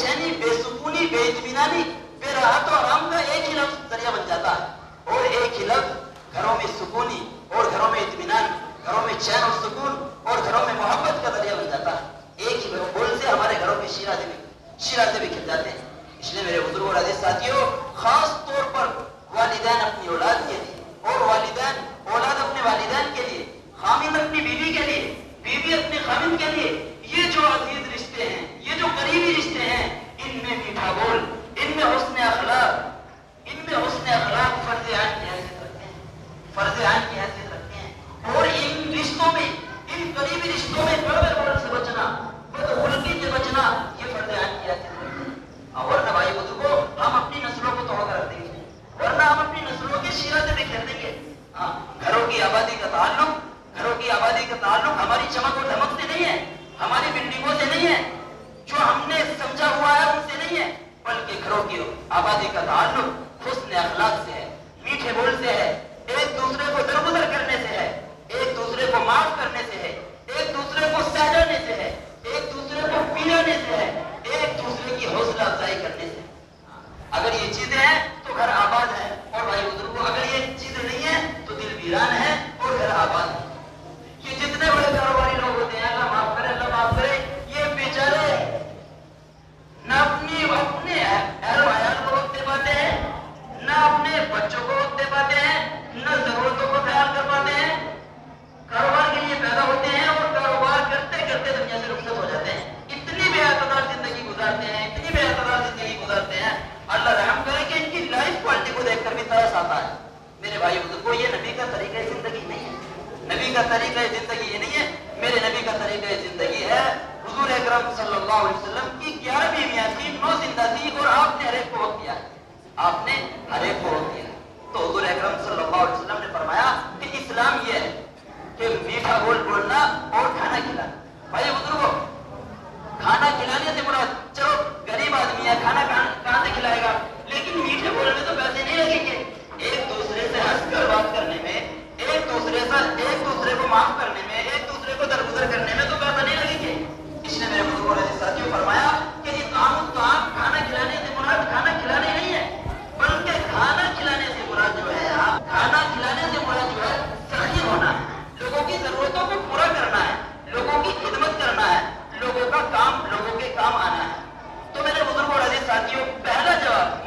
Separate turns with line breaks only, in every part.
چینی، بے سکونی، بے اطمینانی، بے راحت و آرام کا ایک ہی لفظ ذریعہ بن جاتا ہے، اور ایک ہی لفظ گھروں میں سکونی اور گھروں میں اطمینان، گھروں میں چین اور سکون اور گھروں میں محبت کا ذریعہ بن جاتا ہے۔ ایک ہی بول سے ہمارے گھروں کے شیرازے بھی کھل جاتے ہیں۔ اس لیے میرے بزرگ اور عزیز ساتھیوں، خاص طور پر والدین اپنی اولاد کے لیے اور اولاد اپنے والدین کے لیے، خامند اپنی بیوی کے لیے، بیوی اپنے خامند کے لیے، یہ جو عزیز رشتے ہیں، یہ جو قریبی رشتے ہیں، ان میں میٹھا بول، ان میں حسن اخلاق فرض عین کی حیثیت رکھتے ہیں، فرض عین کی حیثیت رکھتے ہیں۔ اور ان رشتوں میں، ان قریبی رشتوں میں کڑوے بول سے بچنا، بدخلقی سے بچنا، یہ فرض عین کی حیثیت رکھتے ہیں۔ ورنہ بھائی بزرگوں، ہم اپنی نسلوں کو توڑ کر رکھ دیں گے، ورنہ ہم اپنی نسلوں کے شیرازے بھی کھیل دیں گے۔ گھروں کی آبادی کا تعلق ہماری چمک اور دھمک سے نہیں ہے، ہماری بلڈنگوں سے نہیں ہے، جو ہم نے سمجھا ہوا ہے ان سے نہیں ہے، بلکہ گھروں کی آبادی کا تعلق حسن اخلاق سے ہے، میٹھے بول سے ہے، ایک دوسرے کو درگزر کرنے سے ہے، ایک دوسرے کو معاف کرنے سے ہے، ایک دوسرے کو سہلانے سے ہے، ایک دوسرے کو پلانے سے ہے، ایک دوسرے کی حوصلہ افزائی کرنے سے۔ اگر یہ چیزیں ہیں تو گھر آباد ہے، اور بھائی بزرگوں اگر یہ چیزیں نہیں ہیں تو دل ویران ہے اور گھر آباد ہے۔ یہ جتنے بڑے کاروباری لوگ ہوتے ہیں، اللہ معاف کرے، یہ بیچارے نہ اپنے اہل و عیال کو وقت دے پاتے ہیں، نہ اپنے بچوں کو وقت دے پاتے ہیں، نہ ضرورتوں کو خیال کر پاتے ہیں۔ کاروبار کے لیے پیدا ہوتے ہیں اور کاروبار کرتے کرتے دنیا سے رخصت ہو جاتے ہیں، اتنی بے اعتدال زندگی گزارتے ہیں، اتنی بے اعتدال زندگی گزارتے ہیں، اللہ رحم کرے کہ ان کی لائف کوالٹی کو دیکھ کر بھی ترس آتا ہے۔ میرے بھائی بزرگوں، یہ نبی کا طریقہ زندگی نہیں ہے، نبی کا طریقہ زندگی یہ نہیں ہے، میرے نبی کا طریقہ زندگی ہے حضور اکرم صلی اللہ علیہ وسلم کی 11 بیویاں تھیں، 9 زندہ تھی، اور آپ نے ہر ایک کو وقت دیا ہے، آپ نے ہر ایک کو وقت دیا ہے۔ تو حضور اکرم صلی اللہ علیہ وسلم نے فرمایا کہ اسلام یہ ہے کہ میٹھا بولنا اور کھانا کھلانا۔ بھائی بزرگوں، کھانا کھلانے سے مراد، چلو غریب آدمی ہے، کھانا کہاں سے کھلائے گا، لیکن میٹھے بولنے میں تو پیسے نہیں لگیں گے۔ ایک دوسرے سے ہنس کر بات کرنے میں، ایک دوسرے کو معاف کرنے میں، ایک دوسرے کو درگزر کرنے میں تو پیسہ نہیں لگیں گے۔ اس نے میرے بزرگوں نے ساتھیوں فرمایا کہ اطعام کھانا کھلانے سے مراد کھانا کھلانے نہیں ہے، بلکہ کھانا کھلانے سے مراد جو ہے، سخی ہونا ہے، لوگوں کی ضرورتوں کو پورا کرنا ہے، لوگوں کی خدمت کرنا ہے، لوگوں کے کام آنا ہے۔ تو میرے بزرگوں اور عزیز ساتھیوں، پہلا جواب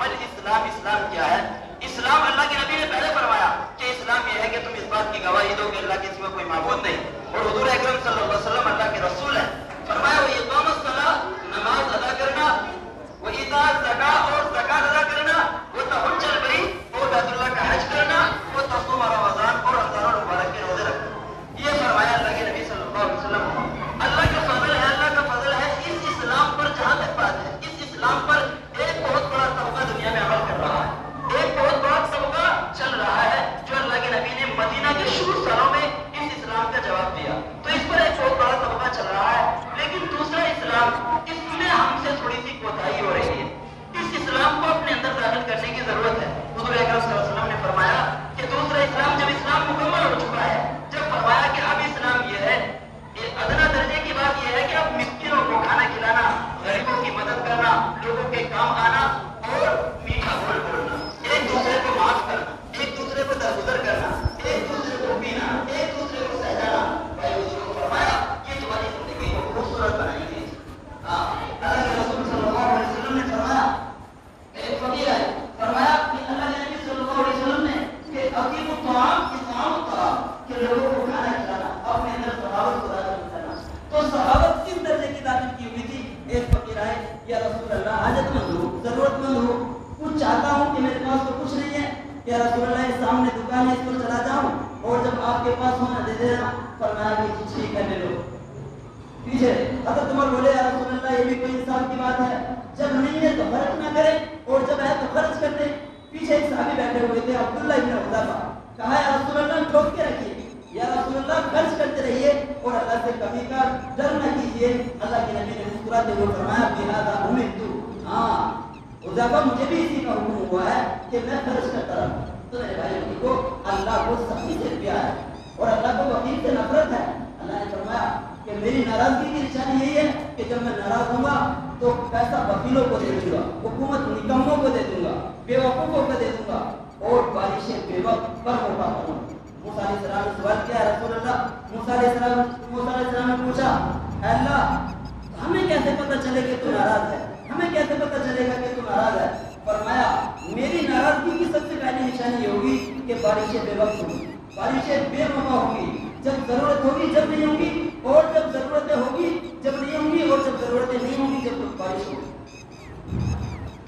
اسلام کیا ہے؟ اسلام، اللہ کے نبی نے پہلے فرمایا کہ اسلام یہ ہے کہ تم اس بات کی گواہی دو کہ اللہ کے سوا کوئی معبود نہیں، اور حضور اکرم صلی اللہ علیہ وسلم اللہ کے رسول ہیں۔ فرمایا وہ اقام الصلاۃ، نماز ادا کرنا، وہ ایتاء الزکاۃ، اور زکات ادا کرنا، وہ تحج البیت، اور بیت اللہ کا حج کرنا، وہ تصوم رمضان، اور رمضان المبارک کے روزے رکھنا۔ یہ فرمایا اللہ کے نبی صلی اللہ علیہ وسلم۔ اللہ کا فضل ہے اس اسلام پر، جہاں تک بات ہے اس اسلام پر ایک بہت بڑا طبقہ دنیا میں عمل کر رہا ہے، ایک بہت بڑا طبقہ چل رہا ہے جو اللہ کے نبی نے مدینہ کے شروع سالوں میں اس اسلام کا جواب دیا، تو اس پر ایک بہت بڑا طبقہ چل رہا ہے۔ لیکن دوسرا اسلام، اس میں ہم سے تھوڑی سی کوتاہی ہو رہی ہے، اس اسلام کو اپنے اندر داخل کرنے کی ضرورت ہے۔ حضور اکرم صلی اللہ علیہ وسلم نے فرمایا کہ دوسرا اسلام، جب اسلام مکمل ہو چکا ہے، جب فرمایا کہ اب اسلام یہ ہے، ادنا درجے کی بات یہ ہے کہ اب مسکینوں کو کھانا کھلانا، غریبوں کی مدد کرنا، لوگوں کے کام آنا، اور میٹھا بولنا، ایک دوسرے کو معاف کرنا، ایک دوسرے کو درگزر کرنا، ایک دوسرے کو پینا، ایک دوسرے کو سہلانا۔ بھائی بزرگوں کو فرمایا یہ تمہاری زندگی کو خوبصورت بنائیں گے۔ اللہ کے رسول صلی اللہ علیہ وسلم نے فرمایا، ایک فقیر ہے، فرمایا کہ اللہ کے نبی صلی اللہ علیہ وسلم نے کہ اقیم الطعام، کہ لوگوں کو کھانا کھلانا، اپنے اندر صحابت کو داخل کرنا۔ تو صحابت کس درجے کی داخل کی ہوئی تھی؟ ایک فقیر آئے، یا رسول اللہ، حاجت مند ہو، ضرورت مند ہو، کچھ چاہتا ہوں کہ میرے پاس تو کچھ نہیں ہے، یا رسول اللہ اس سامنے دکان ہے اس پر چلا جاؤں اور جب آپ کے پاس ہونا دے دینا۔ فرمایا کہ ٹھیک ہے لے لو۔ پیچھے حضرت عمر بولے یا رسول اللہ یہ بھی کوئی انصاف کی بات ہے، جب نہیں ہے تو خرچ نہ کریں اور جب ہے تو خرچ کر دیں۔ پیچھے ایک صحابی بیٹھے ہوئے تھے، عبداللہ ابن حذیفہ، کہا یا رسول اللہ ٹھوک کے رکھیے، یا رسول اللہ خرچ کرتے رہیے اور اللہ سے کمی کا ڈر نہ کیجیے۔ اللہ کے نبی نے مسکراتے ہوئے فرمایا بہذا امرت، ہاں حذیفہ مجھے بھی اسی کا حکم ہوا ہے کہ میں خرچ کرتا رہوں۔ تو میرے بھائی کو اللہ کو سختی سے پیار ہے اور اللہ کو وکیل سے نفرت ہے۔ اللہ نے فرمایا کہ میری ناراضگی کی نشانی یہی ہے کہ جب میں ناراض ہوں گا تو تو پیسہ وکیلوں کو دے دوں گا، حکومت نکموں کو دے دوں گا، بیوقوفوں کو دے دوں گا، اور بارشیں بے وقت پر ہوتا کروں۔ موسیٰ علیہ السلام نے سوال کیا ہے رسول اللہ، موسیٰ علیہ السلام نے پوچھا اے اللہ ہمیں کیسے پتہ چلے کہ تو ناراض ہے، ہمیں کیسے پتہ چلے گا کہ تو ناراض ہے؟ فرمایا میری ناراضگی کی سب سے پہلی نشانی یہ ہوگی کہ بارشیں بے وقت ہوں گی، بارشیں بے موقع ہوں گی، جب ضرورت ہوگی جب نہیں ہوں گی، اور جب ضرورتیں ہوگی جب نہیں ہوں گی، اور جب ضرورتیں نہیں ہوں گی جب تک بارش ہوگی۔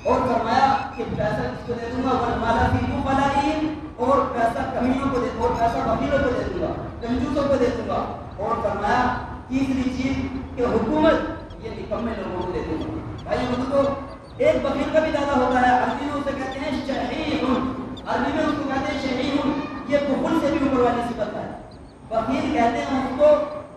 اور فرمایا کہ پیسہ کس کو دے دوں گا، والمال فی فلاحین، اور پیسہ کمینوں کو دے دوں گا، اور پیسہ وکیلوں کو دے دوں گا، کنجوسوں کو دے دوں گا۔ اور فرمایا تیسری چیز کہ حکومت یہ نکمے لوگوں کو دے دوں گا۔ بھائی کو ایک وکیل کا بھی دعویٰ ہوتا ہے، عربی میں اسے کہتے ہیں شحیح، عربی میں اس کو کہتے ہیں شحیح، یہ بخل سے بھی اوپر والی صفت ہے۔ وکیل کہتے ہیں اس کو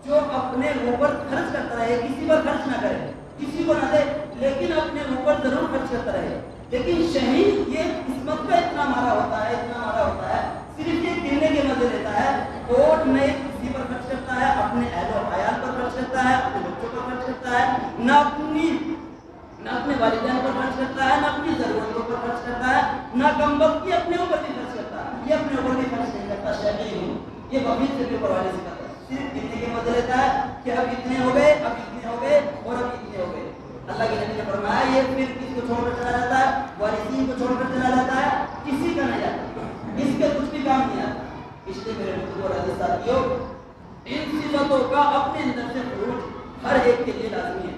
جو اپنے اوپر خرچ کرتا رہے، کسی پر خرچ نہ کرے، کسی کو نہ دے، لیکن اپنے اوپر ضرور خرچ کرتا رہے۔ لیکن شہید یہ قسمت کا اتنا مارا ہوتا ہے، اتنا مارا ہوتا ہے، صرف یہ گرنے کے مزے لیتا ہے، اور نہ کسی پر خرچ کرتا ہے، اپنے اہل و عیال پر خرچ کرتا ہے، اپنے بچوں پر خرچ کرتا ہے، نہ اپنے والدین پر خرچ کرتا ہے، نہ اپنی ضرورتوں پر خرچ کرتا ہے، نہ کم وقت اپنے اوپر بھی خرچ کرتا ہے، یہ اپنے اوپر بھی خرچ نہیں کرتا۔ شہید یہ وکیل سے بھی اوپر والی صفت ہے، صرف گرنے کے مزے لیتا ہے کہ اب اتنے ہو گئے، اب اتنے ہو گئے، اور اب اتنے ہو گئے۔ اللہ کے نبی نے فرمایا یہ پھر کس کو چھوڑ کر چلا جاتا ہے، وارثین کو چھوڑ کر چلا جاتا ہے، کسی کا نہیں جاتا، اس کے کچھ بھی کام نہیں آتا۔ اس لیے میرے بزرگوں اور عزیز ساتھیوں، ان صفتوں کا اپنے اندر سے خروج ہر ایک کے لیے لازمی ہے۔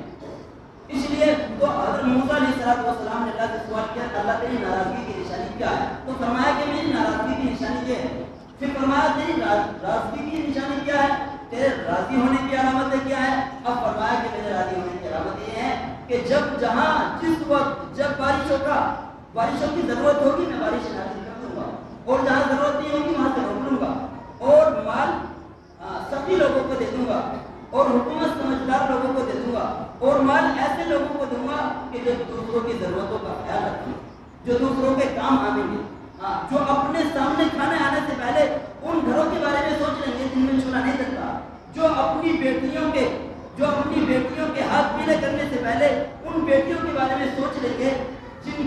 اس لیے تو حضرت موسیٰ علیہ السلام نے اللہ سے سوال کیا اللہ تیری ناراضگی کی نشانی کیا ہے؟ تو فرمایا کہ میری ناراضگی کی نشانی یہ ہے۔ پھر فرمایا تیری ناراضگی کی نشانی کیا ہے؟ تیرے راضی ہونے کی علامتیں کیا ہے؟ اب فرمایا کہ میرے راضی ہونے کی علامت یہ ہے کہ جب جہاں جس وقت جب بارشوں کی ضرورت ہوگی میں بارش نازل کر دوں گا، اور جہاں ضرورت نہیں ہوگی وہاں سے روک لوں گا، اور مال سخی لوگوں کو دے دوں گا، اور حکومت سمجھدار لوگوں کو دے دوں گا، اور مال ایسے لوگوں کو دوں گا کہ جو دوسروں کی ضرورتوں کا خیال رکھیں، جو دوسروں کے کام آئیں گے، جو اپنے سامنے کھانے آنے سے پہلے ان گھروں کے بارے میں سوچ لیں گے جن میں چولہا نہیں جلتا، جو اپنی بیٹیوں کے ہاتھ پیلے کرنے سے پہلے ان بیٹیوں کے بارے میں سوچ لیں گے جن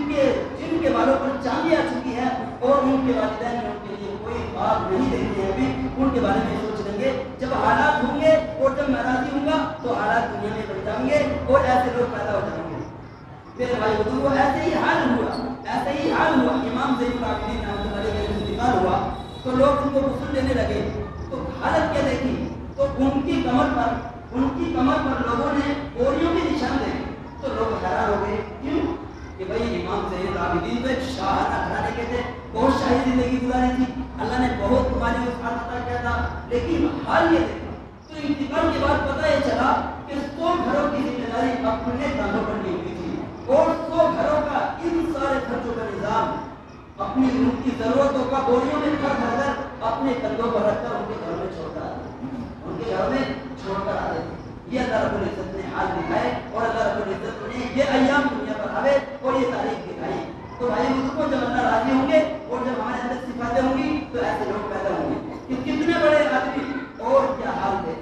کے بالوں پر چاندی آ چکی ہے، اور ان کے والدین نے ان کے لیے کوئی خواب نہیں دیکھتے ہیں ابھی، ان کے بارے میں سوچ لیں گے۔ جب حالات ہوں گے اور جب میں راضی ہوں گا تو حالات دنیا میں بڑھ جائیں گے، اور ایسے لوگ پیدا ہو جائیں گے۔ میرے بھائی بزرگوں ایسے ہی حال ہوا، امام زین العابدین رحمۃ اللہ علیہ کا انتقال ہوا تو لوگ ان کو غسل دینے لگے، تو حالت کیا دیکھی تو ان کی کمر پر لوگوں نے اوریوں کے نشان دیکھے، تو لوگ حیران ہو گئے، کیوں کہ بھائی امام زین العابدین تو ایک شاہانہ گھرانے کے تھے، بہت شاہی زندگی گزاری تھی، اللہ نے بہت مالی وسعت عطا کیا تھا، لیکن حال یہ دیکھا تو انتقال کے بعد پتہ یہ چلا کہ 100 گھروں کی ذمہ داری اپنے کاندھوں پر لی ہوئی تھی، اور 100 گھروں کا ان سارے خرچوں کا نظام اپنی ان کی ضرورتوں کا بوریوں میں کر اپنے کندھوں پر رکھ کر ان کے گھروں میں چھوڑ کر آتے تھے۔ یہ اللہ رب العزت نے حال دکھائے، اور اللہ رب العزت نے یہ ایام دنیا پر آئے اور یہ تاریخ دکھائی۔ تو بھائی بزرگوں جب اللہ راضی ہوں گے اور جب ہمارے اندر صفاتیں ہوں گی تو ایسے لوگ پیدا ہوں گے کہ کتنے بڑے آدمی اور کیا حال تھے۔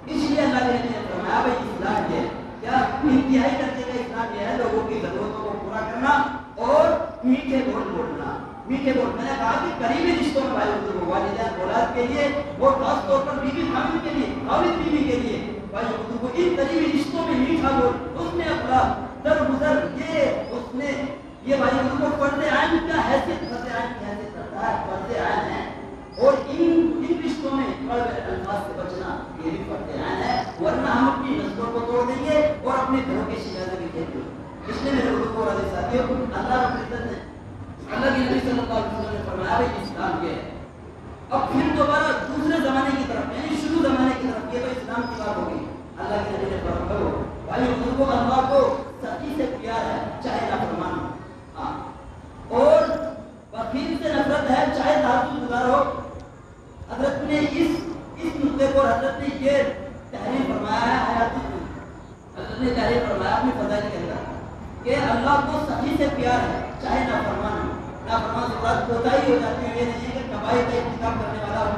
اس لیے اللہ کے نبی نے فرمایا بھائی اسلام یہ ہے، کیا انتہائی درجے کا اسلام یہ ہے لوگوں کی ضرورتوں کو پورا کرنا اور میٹھے بول بولنا۔ میٹھے بول میں نے کہا کہ قریبی رشتوں میں بھائی بزرگ والدین اولاد کے لیے اور خاص طور پر بیوی خاوند کے لیے، خاوند بیوی کے لیے بھائی بزرگ ان قریبی رشتوں میں میٹھا بول، اس نے اپنا درگزر یہ بھائی بزرگ فرض عین کا حیثیت رکھتا ہے، فرض عین ہے، اور ان رشتوں میں کڑوے الفاظ سے بچنا یہ بھی فرض عین ہے، ورنہ ہم اپنی نسلوں کو توڑ دیں گے اور اپنے گھروں کے شہزادے بھی دیں گے۔ اس لیے میرے بزرگوں اور عزیز ساتھیوں اللہ رب العزت نے اللہ کے نبی صلی اللہ علیہ وسلم نے فرمایا بھائی اسلام یہ ہے۔ اب پھر دوبارہ دوسرے زمانے کی طرف یعنی شروع زمانے کی طرف، یہ تو اسلام کی بات ہوگی۔ اللہ کے نبی نے فرمایا بھائی بزرگوں اللہ کو سچی سے پیار ہے چاہے نافرمان ہو، اور وکیل سے نفرت ہے چاہے تعصب گزار ہو۔ حضرت نے اس نقطے کو حضرت نے یہ تحریر فرمایا ہے حیات حضرت نے تحریر فرمایا اپنے فضائل کے اندر کہ اللہ کو سچی سے پیار ہے چاہے نافرمان ہو۔ نافرمان سے بات کوتاہی ہو جاتی ہے، یہ نہیں ہے کہ کبائر کا ارتکاب کرنے والا ہو،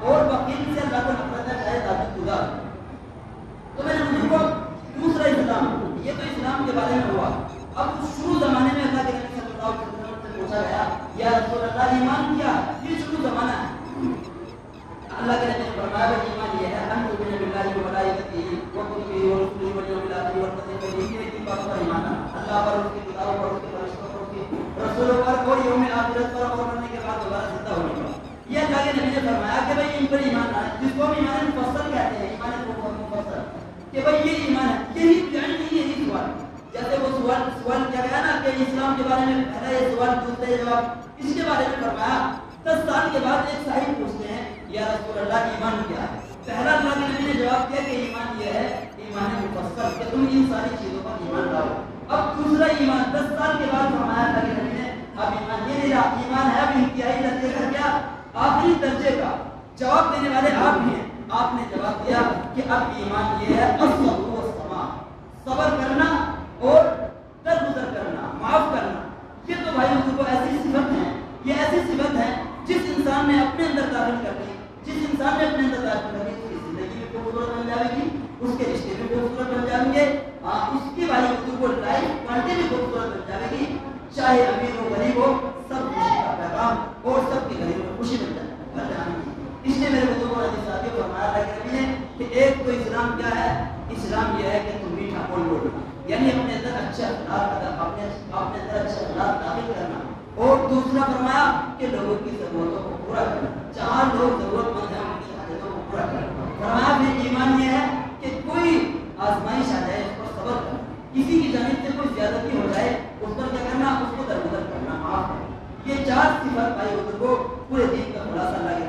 اور وکیل سے اللہ کو نفرت ہے چاہے تعصب گزار ہو۔ تو میں نے بزرگوں دوسرا اسلام، یہ تو
اسلام کے بارے میں ہوا. اب شروع زمانے میں اللہ کے نبی صلی اللہ علیہ وسلم سے پوچھا گیا یا رسول اللہ ایمان کیا؟ یہ شروع زمانہ ہے. اللہ کے نبی نے فرمایا کہ ایمان یہ ہے ان تؤمن باللہ و ملائکتہ و کتبہ و رسلہ والیوم الآخر والقدر خیرہ و شرہ. بات پر ایمان اللہ پر، اس کی کتابوں پر، اس کے فرشتوں پر، اس کے رسولوں پر اور یوم آخرت پر اور مرنے کے بعد دوبارہ زندہ ہونے پر. یہ اللہ کے نبی نے فرمایا کہ بھائی ان پر ایمان لانا، جس کو ہم ایمان مفصل کہتے ہیں، ایمان مفصل کہ بھائی یہ ایمان ہے. یہی سوال جیسے وہ سوال کیا گیا نا کہ اسلام کے بارے میں پہلا یہ سوال دوسرے جواب، اس کے بارے میں فرمایا 10 سال کے بعد ایک صاحب پوچھتے ہیں یا رسول اللہ ایمان کیا ہے؟ پہلا اللہ کے نبی نے جواب دیا کہ ایمان یہ ہے ایمان مفصل کہ تم ان ساری چیزوں پر ایمان لاؤ. اب دوسرا ایمان 10 سال کے بعد فرمایا اللہ کے نبی نے اب ایمان یہ نہیں رہا، ایمان ہے اب انتہائی درجے کا، کیا آخری درجے کا. جواب دینے والے آپ ہی ہیں. آپ نے جواب دیا کہ اب ایمان یہ ہے الصبر والسماع، صبر کرنا اور درگزر کرنا، معاف کرنا. یہ تو بھائی حضور کو ایسی صفت ہے، یہ ایسی صفت ہے جس انسان نے اپنے اندر داخل کر دی، جس انسان نے اپنے اندر داخل کر دی اس کی زندگی بھی خوبصورت بن جائے گی، اس کے رشتے بھی خوبصورت بن جائیں گے، اس کی بھائی حضور کو لائف کوالٹی بھی خوبصورت بن جائے گی. چاہے امیر ہو غریب ہو سب خوشی کا پیغام اور سب کے گھر میں خوشی بن جائے گی. اس لیے میرے بزرگوں نے ساتھیوں فرمایا اللہ کے نبی نے کہ ایک تو اسلام کیا ہے؟ اسلام یہ ہے کہ تم میٹھا بولو، یعنی اپنے اندر اچھا اخلاق اپنے اندر اچھا اخلاق داخل کرنا. اور دوسرا فرمایا کہ لوگوں کی ضرورتوں کو پورا کرنا، جہاں لوگ ضرورت مند ہیں ان کی حاجتوں کو پورا کرنا. فرمایا پھر ایمان یہ ہے کہ کوئی آزمائش آ جائے اس پر صبر کرنا، کسی کی جانب سے کوئی زیادتی ہو جائے اس پر کیا کرنا، اس کو درگزر کرنا، معاف کرنا. یہ 4 صفات بھائی حضور کو پورے دین کا خلاصہ اللہ